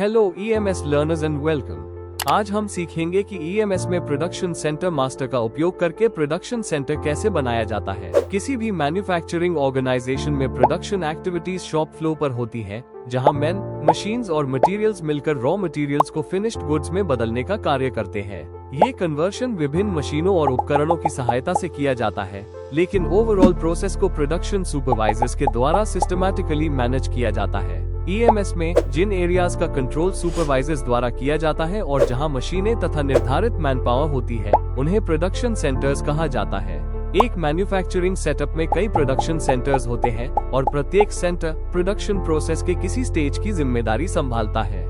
Hello EMS learners and welcome. आज हम सीखेंगे कि EMS में प्रोडक्शन सेंटर मास्टर का उपयोग करके प्रोडक्शन सेंटर कैसे बनाया जाता है। किसी भी मैन्युफैक्चरिंग ऑर्गेनाइजेशन में प्रोडक्शन एक्टिविटीज शॉप फ्लोर पर होती है, जहां मैन, मशीन्स और मटेरियल्स मिलकर रॉ मटेरियल्स को फिनिश्ड गुड्स में बदलने का कार्य करते हैं। ये कन्वर्शन विभिन्न मशीनों और उपकरणों की सहायता से किया जाता है, लेकिन ओवरऑल प्रोसेस को प्रोडक्शन सुपरवाइजर्स के द्वारा सिस्टमैटिकली मैनेज किया जाता है। EMS में जिन एरियाज का कंट्रोल सुपरवाइजर्स द्वारा किया जाता है और जहां मशीनें तथा निर्धारित मैन पावर होती है, उन्हें प्रोडक्शन सेंटर्स कहा जाता है। एक मैन्युफैक्चरिंग सेटअप में कई प्रोडक्शन सेंटर्स होते हैं और प्रत्येक सेंटर प्रोडक्शन प्रोसेस के किसी स्टेज की जिम्मेदारी संभालता है।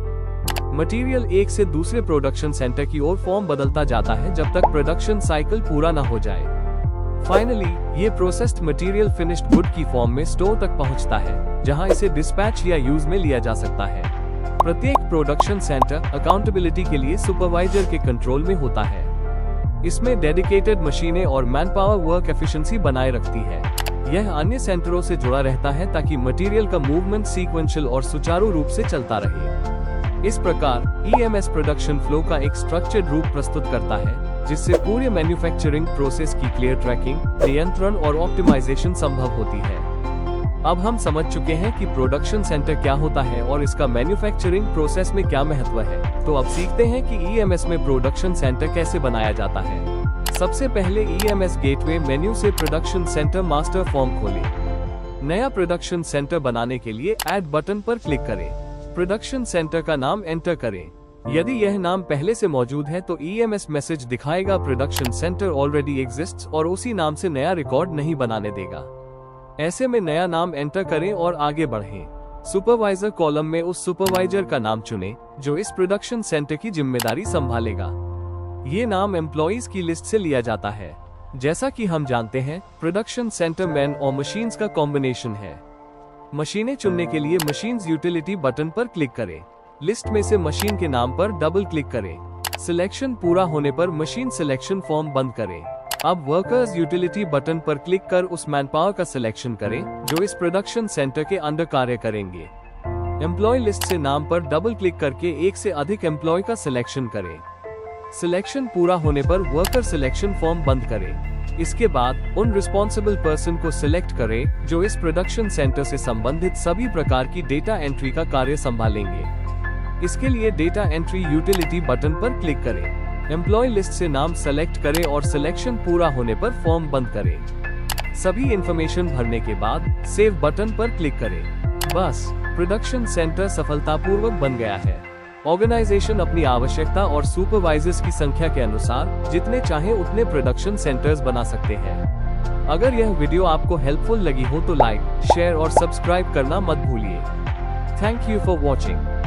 मटेरियल एक से दूसरे प्रोडक्शन सेंटर की ओर फॉर्म बदलता जाता है जब तक प्रोडक्शन साइकिल पूरा न हो जाए। फाइनली ये प्रोसेस्ड मटेरियल फिनिश्ड गुड की फॉर्म में स्टोर तक पहुंचता है, जहां इसे डिस्पैच या यूज में लिया जा सकता है। प्रत्येक प्रोडक्शन सेंटर अकाउंटेबिलिटी के लिए सुपरवाइजर के कंट्रोल में होता है। इसमें डेडिकेटेड मशीनें और मैन पावर वर्क एफिशिएंसी बनाए रखती है। यह अन्य सेंटरों से जुड़ा रहता है ताकि मटेरियल का मूवमेंट सीक्वेंशियल और सुचारू रूप से चलता रहे। इस प्रकार EMS प्रोडक्शन फ्लो का एक स्ट्रक्चर्ड रूप प्रस्तुत करता है, जिससे पूरे मैन्युफैक्चरिंग प्रोसेस की क्लियर ट्रैकिंग, नियंत्रण और ऑप्टिमाइजेशन संभव होती है। अब हम समझ चुके हैं कि प्रोडक्शन सेंटर क्या होता है और इसका मैन्युफैक्चरिंग प्रोसेस में क्या महत्व है। तो अब सीखते हैं कि EMS में प्रोडक्शन सेंटर कैसे बनाया जाता है। सबसे पहले EMS गेटवे मेन्यू से प्रोडक्शन सेंटर मास्टर फॉर्म खोलें। नया प्रोडक्शन सेंटर बनाने के लिए ऐड बटन पर क्लिक करें। प्रोडक्शन सेंटर का नाम एंटर करें। यदि यह नाम पहले से मौजूद है तो EMS मैसेज दिखाएगा प्रोडक्शन सेंटर ऑलरेडी एग्जिस्ट्स और उसी नाम से नया रिकॉर्ड नहीं बनाने देगा। ऐसे में नया नाम एंटर करें और आगे बढ़ें। सुपरवाइजर कॉलम में उस सुपरवाइजर का नाम चुनें जो इस प्रोडक्शन सेंटर की जिम्मेदारी संभालेगा। ये नाम एम्प्लॉइज की लिस्ट से लिया जाता है। जैसा कि हम जानते हैं, प्रोडक्शन सेंटर मैन और मशीन्स का कॉम्बिनेशन है। मशीनें चुनने के लिए मशीन्स यूटिलिटी बटन पर क्लिक करें। लिस्ट में से मशीन के नाम पर डबल क्लिक करें। सिलेक्शन पूरा होने पर मशीन सिलेक्शन फॉर्म बंद करें। अब वर्कर्स यूटिलिटी बटन पर क्लिक कर उस मैनपावर का सिलेक्शन करें जो इस प्रोडक्शन सेंटर के अंडर कार्य करेंगे। एम्प्लॉय लिस्ट से नाम पर डबल क्लिक करके एक से अधिक एम्प्लॉय का सिलेक्शन करें। सिलेक्शन पूरा होने पर वर्कर सिलेक्शन फॉर्म बंद करें। इसके बाद उन रिस्पॉन्सिबल पर्सन को सिलेक्ट करें जो इस प्रोडक्शन सेंटर से संबंधित सभी प्रकार की डेटा एंट्री का कार्य संभालेंगे। इसके लिए डेटा एंट्री यूटिलिटी बटन पर क्लिक करें। एम्प्लॉय लिस्ट से नाम सेलेक्ट करें और सिलेक्शन पूरा होने पर फॉर्म बंद करें। सभी इंफॉर्मेशन भरने के बाद सेव बटन पर क्लिक करें। बस प्रोडक्शन सेंटर सफलतापूर्वक बन गया है। ऑर्गेनाइजेशन अपनी आवश्यकता और सुपरवाइजर्स की संख्या के अनुसार जितने चाहे उतने प्रोडक्शन सेंटर्स बना सकते हैं। अगर यह वीडियो आपको हेल्पफुल लगी हो तो लाइक, शेयर और सब्सक्राइब करना मत भूलिए। Thank you for watching.